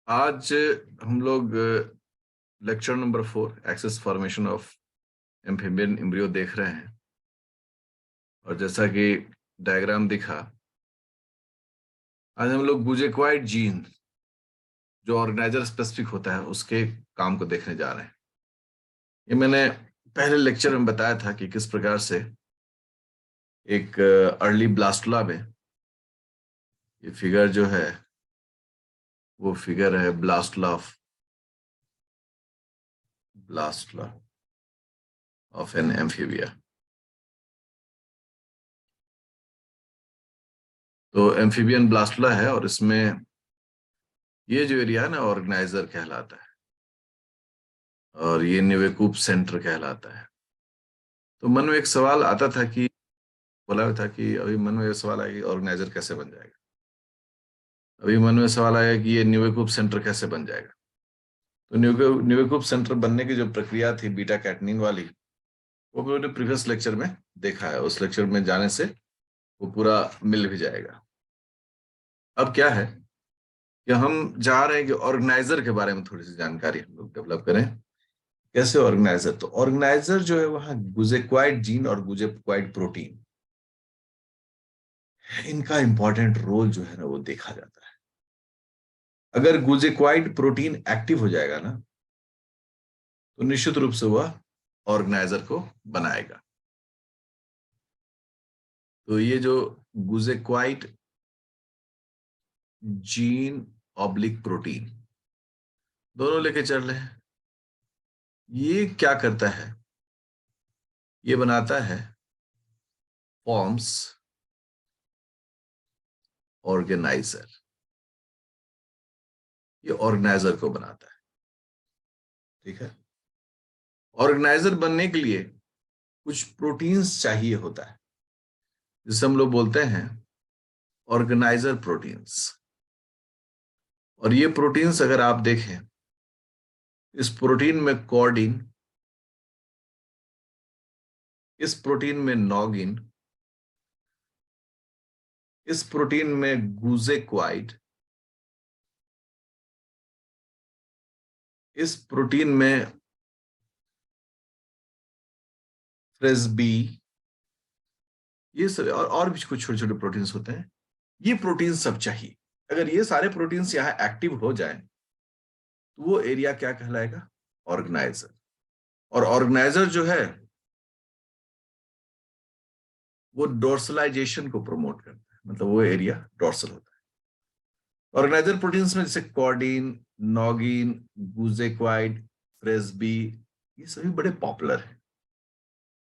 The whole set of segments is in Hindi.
आज हम लोग lecture number 4 axes formation of amphibian embryo देख रहे हैं। और जैसा कि डायग्राम दिखा, आज हम लोग गुजेक्वाइड जीन जो ऑर्गेनाइजर स्पेसिफिक होता है उसके काम को देखने जा रहे हैं। ये मैंने पहले लेक्चर में बताया था कि किस प्रकार से एक अर्ली ब्लास्टुला में ये फिगर जो है वो फिगर है ब्लास्टुला ऑफ एन एम्फीबिया। तो एम्फीबियन ब्लास्टुला है और इसमें ये जो एरिया है ना ऑर्गेनाइजर कहलाता है और ये निवेकूप सेंटर कहलाता है। तो मन में एक सवाल आता था कि बोला था कि अभी मन में ये सवाल आया कि ऑर्गेनाइजर कैसे बन जाएगा। अभी मन में सवाल आया कि ये निवेकूप सेंटर कैसे बन जाएगा। तो निवेकूप सेंटर बनने की जो प्रक्रिया थी बीटा कैटनिन वाली, वो मैंने प्रीवियस लेक्चर में देखा है। उस लेक्चर में जाने से वो पूरा मिल भी जाएगा। अब क्या है कि हम चाह रहे हैं कि ऑर्गेनाइजर के बारे में थोड़ी सी जानकारी हम लोग डेवलप करें। कैसे ऑर्गेनाइजर? तो ऑर्गेनाइजर जो है वहां गुजेक्वाइड जीन और गुजेक्वाइड प्रोटीन, इनका इंपॉर्टेंट रोल जो है ना वो देखा जाता है। अगर गुजेक्वाइड प्रोटीन एक्टिव हो जाएगा ना तो निश्चित रूप से वह ऑर्गेनाइजर को बनाएगा। तो ये जो गुजेक्वाइड जीन ऑब्लिक प्रोटीन दोनों लेके चल रहे हैं, ये क्या करता है? ये बनाता है फॉर्म्स ऑर्गेनाइजर। ये ऑर्गेनाइजर को बनाता है। ठीक है। ऑर्गेनाइजर बनने के लिए कुछ प्रोटीन्स चाहिए होता है जिसे हम लोग बोलते हैं ऑर्गेनाइजर प्रोटीन्स। और ये प्रोटीन्स अगर आप देखें, इस प्रोटीन में कॉर्डिन, इस प्रोटीन में नॉगिन, इस प्रोटीन में गुजेक्वाइड, इस प्रोटीन में फ्रेस्बी, ये सब और भी कुछ छोटे छोटे प्रोटीन्स होते हैं। ये प्रोटीन्स सब चाहिए। अगर ये सारे प्रोटीन्स यहां एक्टिव हो जाए तो वो एरिया क्या कहलाएगा? ऑर्गेनाइजर। और ऑर्गेनाइजर जो है वो डोर्सलाइजेशन को प्रमोट करता है, मतलब वो एरिया डोर्सल होता है। ऑर्गेनाइजर प्रोटीन्स में जैसे कॉर्डिन, नॉगिन, गुजेक्वाइड, फ्रेस्बी, ये सभी बड़े पॉपुलर हैं।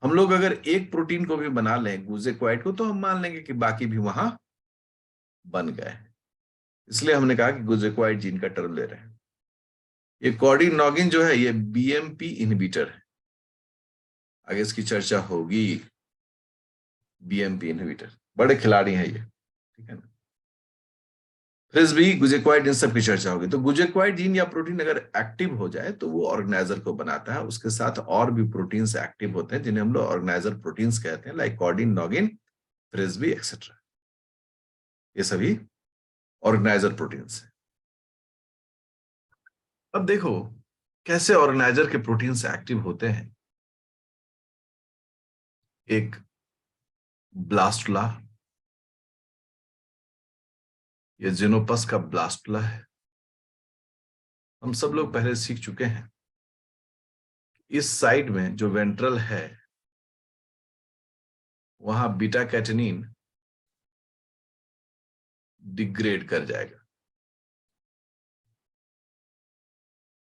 हम लोग अगर एक प्रोटीन को भी बना लें, गुजेक्वाइड को, तो हम मान लेंगे कि बाकी भी वहां बन गए। इसलिए हमने कहा कि गुजेक्वाइड जीन का टर्म ले रहे हैं। ये कॉर्डिन नॉगिन जो है ये बीएमपी इनहिबिटर है, आगे इसकी चर्चा होगी। बीएमपी इनहिबिटर बड़े खिलाड़ी हैं ये, ठीक है ना। फ्रिस्बी, गुजेक्वाइड, इन सब की चर्चा होगी। तो गुजेक्वाइड जीन या प्रोटीन अगर एक्टिव हो जाए तो वो ऑर्गेनाइजर को बनाता है। उसके साथ और भी प्रोटीन्स एक्टिव होते हैं जिन्हें हम लोग ऑर्गेनाइजर प्रोटीन्स कहते हैं, लाइक कॉर्डिन, नॉगिन, फ्रिस्बी एक्सेट्रा। ये सभी ऑर्गेनाइजर प्रोटीन्स हैं। अब देखो कैसे ऑर्गेनाइजर के प्रोटीन्स एक्टिव होते हैं। एक ब्लास्टुला, ये जिनोपस का ब्लास्टुला है। हम सब लोग पहले सीख चुके हैं। इस साइड में जो वेंट्रल है वहां बीटा कैटेनिन डिग्रेड कर जाएगा।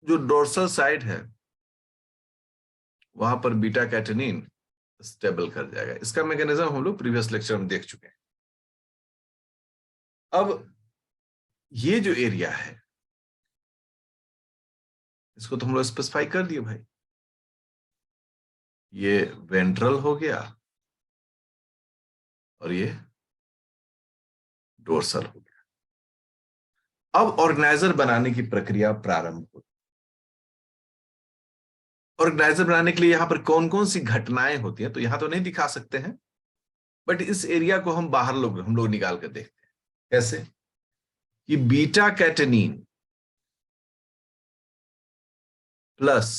जो डोर्सल साइड है वहां पर बीटा कैटेनिन स्टेबल कर जाएगा। इसका मैकेनिज्म हम लोग प्रीवियस लेक्चर में देख चुके हैं। अब ये जो एरिया है इसको तो हम लोग स्पेसिफाई कर दिए भाई। ये वेंट्रल हो गया और ये डोर्सल हो गया। अब ऑर्गेनाइजर बनाने की प्रक्रिया प्रारंभ होती। ऑर्गेनाइजर बनाने के लिए यहां पर कौन कौन सी घटनाएं होती हैं तो यहां तो नहीं दिखा सकते हैं, बट इस एरिया को हम बाहर हम लोग निकाल कर देखते हैं। कैसे कि बीटा कैटेनिन प्लस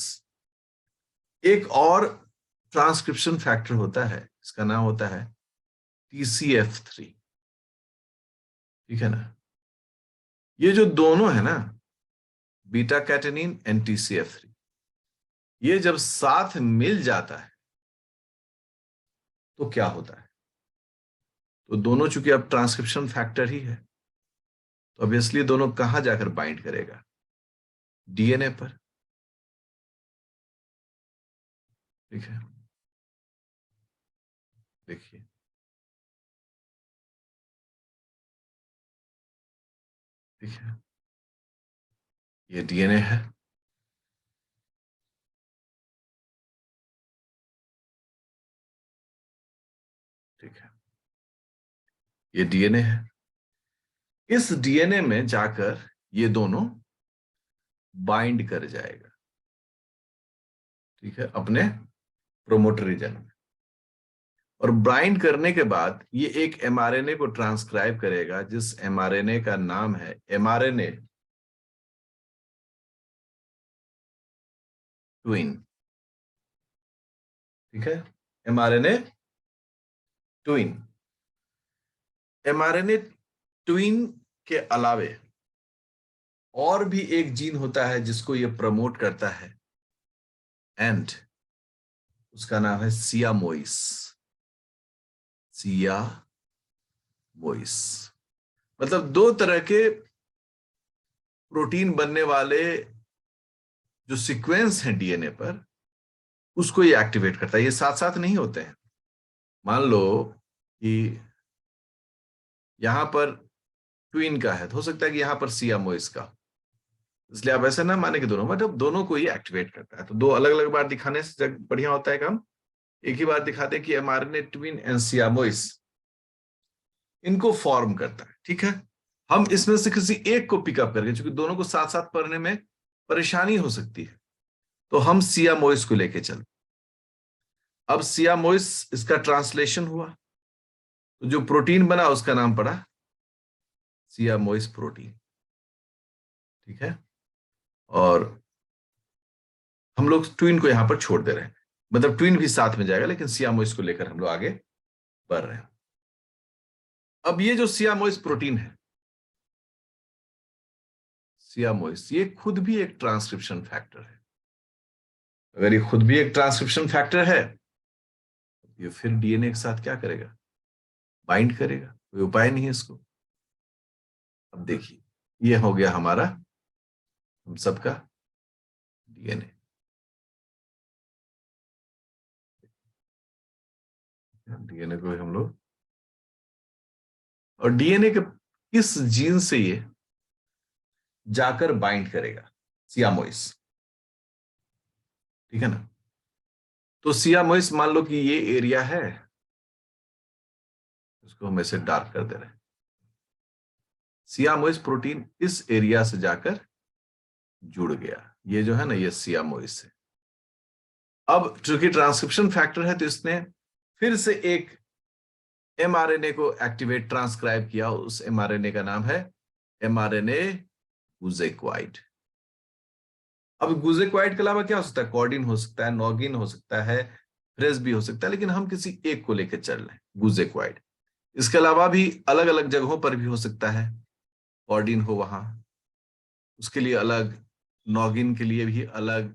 एक और ट्रांसक्रिप्शन फैक्टर होता है, इसका नाम होता है TCF3। ठीक है ना? ये जो दोनों है ना, बीटा कैटेनिन एंड TCF3, ये जब साथ मिल जाता है तो क्या होता है? तो दोनों चूंकि अब ट्रांसक्रिप्शन फैक्टर ही है, तो ऑब्वियसली दोनों कहां जाकर बाइंड करेगा? DNA पर। ठीक है, देखिए ठीक है, ये DNA है, ठीक है, ये DNA है। इस DNA में जाकर ये दोनों बाइंड कर जाएगा, ठीक है, अपने प्रोमोटर रीजन में। और बाइंड करने के बाद ये एक mRNA को ट्रांसक्राइब करेगा, जिस mRNA का नाम है mRNA ट्विन। ठीक है, mRNA ट्विन। mRNA ट्विन के अलावे और भी एक जीन होता है जिसको ये प्रमोट करता है, एंड उसका नाम है सियामोइस। सियामोइस मतलब दो तरह के प्रोटीन बनने वाले जो सीक्वेंस हैं डीएनए पर, उसको ये एक्टिवेट करता है। ये साथ साथ नहीं होते हैं। मान लो कि यहां पर ट्विन का है, तो हो सकता है कि यहां पर सियामोइस का, इसलिए आप ऐसा ना माने कि दोनों, मतलब दोनों को ये एक्टिवेट करता है। तो दो अलग अलग बार दिखाने से बढ़िया होता है काम, एक ही बार दिखाते हैं कि mRNA ट्विन एंड सियामोइस इनको फॉर्म करता है। ठीक है, हम इसमें से किसी एक को पिकअप करके, क्योंकि दोनों को साथ साथ पढ़ने में परेशानी हो सकती है, तो हम सियामोइस को लेके चल। अब सियामोइस इसका ट्रांसलेशन हुआ, तो जो प्रोटीन बना उसका नाम पड़ा सियामोइस प्रोटीन। ठीक है, और हम लोग ट्विन को यहां पर छोड़ दे रहे हैं, मतलब ट्विन भी साथ में जाएगा, लेकिन सियामोइस को लेकर हम लोग आगे बढ़ रहे हैं। अब ये जो सियामोइस प्रोटीन है, सियामोइस, ये खुद भी एक ट्रांसक्रिप्शन फैक्टर है। अगर ये खुद भी एक ट्रांसक्रिप्शन फैक्टर है, ये फिर डीएनए के साथ क्या करेगा? बाइंड करेगा। कोई उपाय नहीं है इसको। अब देखिए, ये हो गया हमारा हम सबका डीएनए। डीएनए को हम लोग, और डीएनए के किस जीन से ये जाकर बाइंड करेगा? सियामोइस। ठीक है ना? तो सियामोइस, मान लो कि ये एरिया है, इसको हम ऐसे डार्क कर दे रहे हैं। सियामोइस प्रोटीन इस एरिया से जाकर जुड़ गया, ये जो है ना, ये सियामोइस है। अब चूंकि ट्रांसक्रिप्शन फैक्टर है, तो इसने फिर से एक mRNA को एक्टिवेट, ट्रांसक्राइब किया। उस mRNA का नाम है mRNA गुजेक्वाइड। अब गुजेक्वाइड के अलावा क्या हो सकता है? कॉर्डिन हो सकता है, नॉगिन हो सकता है, फ्रेस भी हो सकता है, लेकिन हम किसी एक को लेकर चल रहे हैं, गुजेक्वाइड। इसके अलावा भी अलग अलग जगहों पर भी हो सकता है, कॉर्डिन हो वहां, उसके लिए अलग, नॉगिन के लिए भी अलग,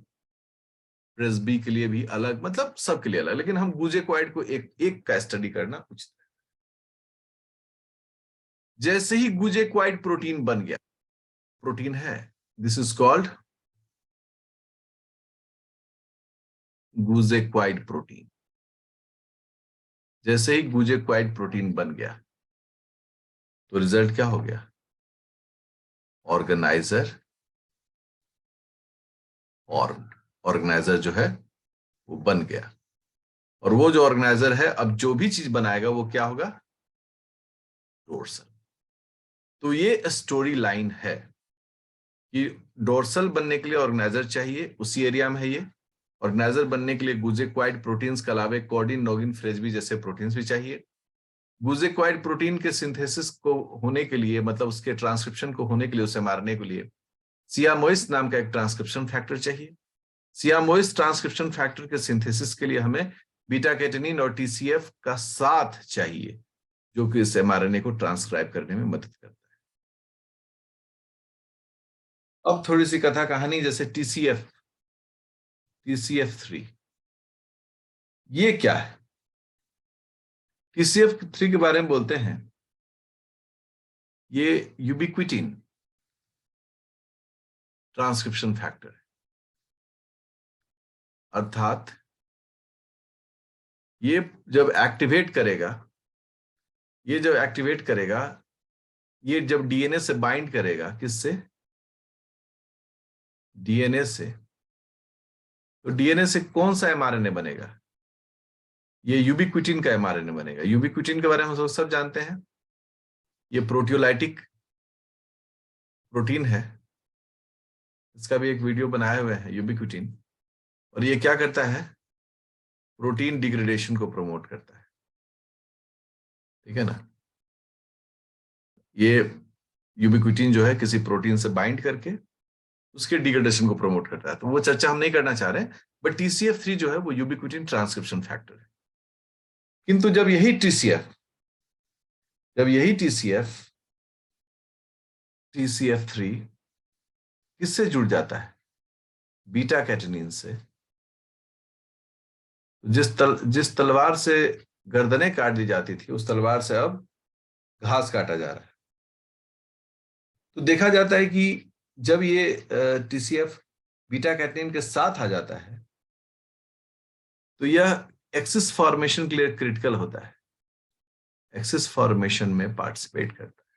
प्रेसबी के लिए भी अलग, मतलब सबके लिए अलग, लेकिन हम गुजेक्वाइड को एक एक का स्टडी करना उचित है। जैसे ही गुजेक्वाइड प्रोटीन बन गया, प्रोटीन है, दिस इज कॉल्ड गुजेक्वाइड प्रोटीन। जैसे ही गुजेक्वाइड प्रोटीन बन गया, तो रिजल्ट क्या हो गया? Organiser form. ऑर्गेनाइजर जो है वो बन गया, और वो जो ऑर्गेनाइजर है, अब जो भी चीज बनाएगा वो क्या होगा? डोर्सल। तो ये स्टोरी लाइन है कि डोर्सल बनने के लिए ऑर्गेनाइजर चाहिए, उसी एरिया में है ये। ऑर्गेनाइजर बनने के लिए गुजेक्वाइड प्रोटीन्स के अलावा कॉर्डिन, नोगिन, फ्रेसबी जैसे प्रोटीन्स भी चाहिए। गुजेक्वाइड प्रोटीन के सिंथेसिस को होने के लिए, मतलब उसके ट्रांसक्रिप्शन को होने के लिए, उसे मारने के लिए सियामोइस नाम का एक ट्रांसक्रिप्शन फैक्टर चाहिए। सियामोइस ट्रांसक्रिप्शन फैक्टर के सिंथेसिस के लिए हमें बीटा कैटेनिन और टीसीएफ का साथ चाहिए, जो कि इस एमआरएनए को ट्रांसक्राइब करने में मदद करता है। अब थोड़ी सी कथा कहानी, जैसे TCF3 ये क्या है? TCF3 के बारे में बोलते हैं, ये यूबिक्विटिन ट्रांसक्रिप्शन फैक्टर है। अर्थात ये जब एक्टिवेट करेगा, ये जब डीएनए से बाइंड करेगा, किससे? डीएनए से। तो डीएनए से कौन सा एमआरएनए बनेगा? ये यूबिक्विटिन का एमआरएनए बनेगा। यूबिक्विटिन के बारे में हम सब जानते हैं, ये प्रोटियोलाइटिक प्रोटीन है। इसका भी एक वीडियो बनाए हुए हैं, यूबिक्विटिन। और ये क्या करता है? प्रोटीन डिग्रेडेशन को प्रमोट करता है, ठीक है ना। ये यूबिक्विटिन जो है किसी प्रोटीन से बाइंड करके उसके डिग्रेडेशन को प्रमोट करता है। तो वो चर्चा हम नहीं करना चाह रहे, बट TCF3 जो है वो यूबिक्विटिन ट्रांसक्रिप्शन फैक्टर है। किंतु जब यही TCF3 किससे जुड़ जाता है? बीटा कैटेनिन से। जिस तलवार से गर्दनें काट दी जाती थी, उस तलवार से अब घास काटा जा रहा है। तो देखा जाता है कि जब ये TCF बीटा कैटेनिन के साथ आ जाता है, तो यह एक्सिस फॉर्मेशन के लिए क्रिटिकल होता है। एक्सिस फॉर्मेशन में पार्टिसिपेट करता है,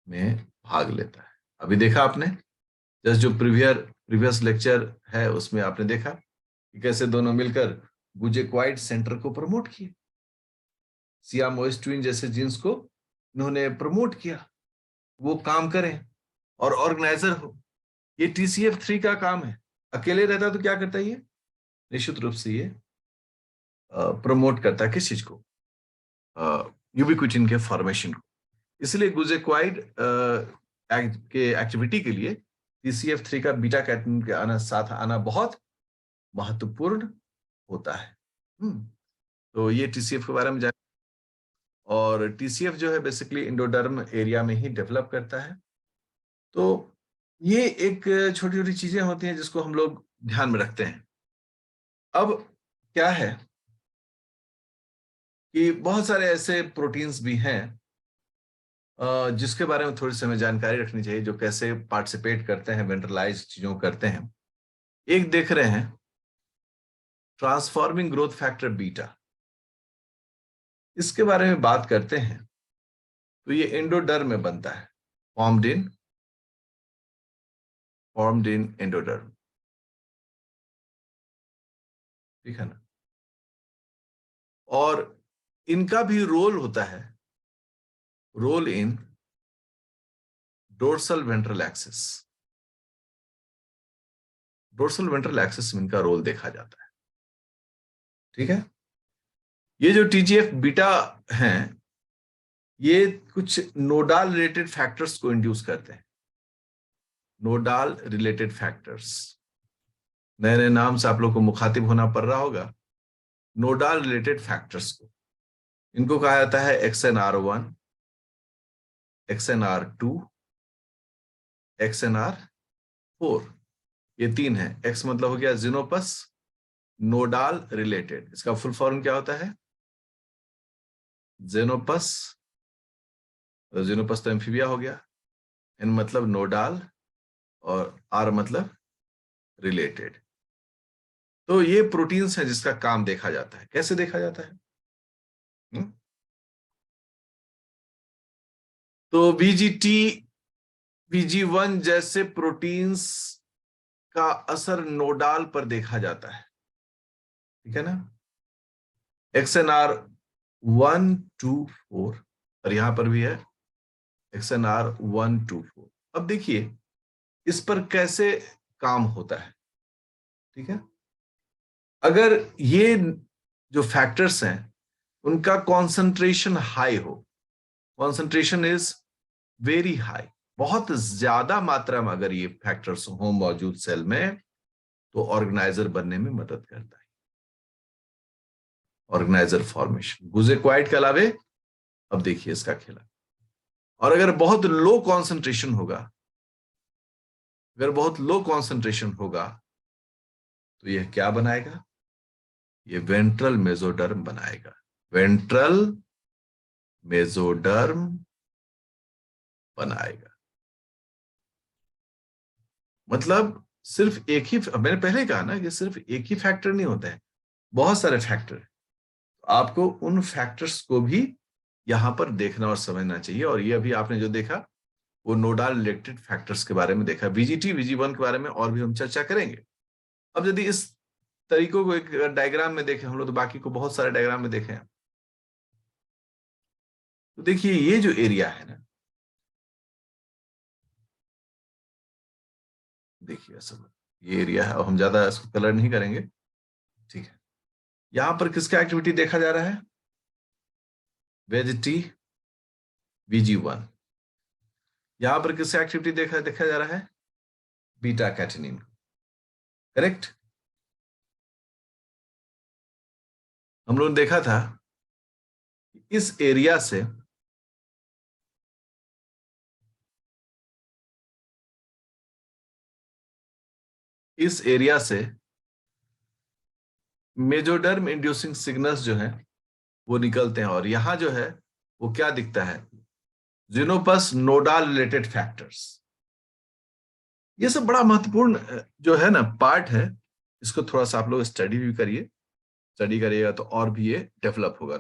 में भाग लेता है। अभी देखा आपने, जस्ट जो प्रीवियस लेक्चर है उसमें आपने देखा कि कैसे दोनों मिलकर गुजेक्वाइड सेंटर को प्रमोट किए। सियामोइस ट्विन जैसे जीन्स को इन्होंने प्रमोट किया, वो काम करें और ऑर्गेनाइजर हो। ये TCF3 का काम है। अकेले रहता तो क्या करता है? ये निश्चित रूप से ये प्रमोट करता है किस चीज को? यूबिक्विटिन के फॉर्मेशन को। इसलिए गुजेक्वाइड के एक्टिविटी के लिए TCF3 का बीटा कैटेनिन के साथ आना बहुत महत्वपूर्ण होता है। तो ये TCF के बारे में जान। और TCF जो है बेसिकली इंडोडर्म एरिया में ही डेवलप करता है। तो ये एक छोटी छोटी चीजें होती हैं जिसको हम लोग ध्यान में रखते हैं। अब क्या है कि बहुत सारे ऐसे प्रोटीन्स भी हैं जिसके बारे में थोड़ी सी हमें जानकारी रखनी चाहिए, जो कैसे पार्टिसिपेट करते हैं, वेंट्रलाइज चीजों करते हैं। एक देख रहे हैं ट्रांसफॉर्मिंग ग्रोथ फैक्टर बीटा, इसके बारे में बात करते हैं तो ये एंडोडर्म में बनता है, फॉर्म्ड इन एंडोडर्म, ठीक है ना। और इनका भी रोल होता है, role in dorsal ventral axis. Dorsal ventral axis में इनका रोल देखा जाता है, ठीक है। ये जो TGF बीटा हैं, ये कुछ नोडाल रिलेटेड फैक्टर्स को इंड्यूस करते हैं। नोडाल रिलेटेड फैक्टर्स, नए नए नाम से आप लोग को मुखातिब होना पड़ रहा होगा। नोडाल रिलेटेड फैक्टर्स को, इनको कहा जाता है XNR1, XNR2, XNR4। ये 3 है। X मतलब हो गया जिनोपस नोडाल रिलेटेड। इसका फुल फॉर्म क्या होता है? जेनोपस, जेनोपस तो एम्फीबिया हो गया। N मतलब नोडाल और R मतलब रिलेटेड। तो ये प्रोटीन्स है जिसका काम देखा जाता है। कैसे देखा जाता है? तो VGT, VG1 जैसे प्रोटीन्स का असर नोडाल पर देखा जाता है, ठीक है ना। XNR124 और यहां पर भी है XNR124। अब देखिए इस पर कैसे काम होता है, ठीक है। अगर ये जो फैक्टर्स हैं उनका कॉन्सेंट्रेशन हाई हो, कॉन्सेंट्रेशन इज वेरी हाई, बहुत ज्यादा मात्रा में अगर ये फैक्टर्स हो मौजूद सेल में, तो ऑर्गेनाइजर बनने में मदद करता है, ऑर्गेनाइजर फॉर्मेशन। गुजेक्वाइड के अलावे अब देखिए इसका खेला। और अगर बहुत लो कॉन्सेंट्रेशन होगा, अगर बहुत लो कॉन्सेंट्रेशन होगा तो यह क्या बनाएगा? ये वेंट्रल मेसोडर्म बनाएगा, वेंट्रल मेसोडर्म बनाएगा। मतलब सिर्फ एक ही, मैंने पहले कहा ना कि सिर्फ एक ही फैक्टर नहीं होता है, बहुत सारे फैक्टर। आपको उन फैक्टर्स को भी यहां पर देखना और समझना चाहिए। और ये अभी आपने जो देखा वो नोडाल रिलेटेड फैक्टर्स के बारे में देखा। वीजीटी वीजी1 के बारे में और भी हम चर्चा करेंगे। अब यदि इस तरीकों को एक डायग्राम में देखें हम लोग, तो बाकी को बहुत सारे डायग्राम में देखें, तो देखिए ये जो एरिया है ना, देखिए सब ये एरिया है। अब हम ज्यादा इसको कलर नहीं करेंगे, ठीक है। यहां पर किसका एक्टिविटी देखा जा रहा है? वेजिटी वीजी1। यहां पर किसका एक्टिविटी देखा देखा जा रहा है? Beta catenin. करेक्ट। हम लोगों ने देखा था इस एरिया से इस एरिया से मेजोडर्म इंड्यूसिंग सिग्नल्स जो है वो निकलते हैं। और यहां जो है वो क्या दिखता है? जिनोपस नोडाल रिलेटेड फैक्टर्स। ये सब बड़ा महत्वपूर्ण जो है ना पार्ट है। इसको थोड़ा सा आप लोग स्टडी भी करिए, स्टडी करिएगा तो और भी ये डेवलप होगा।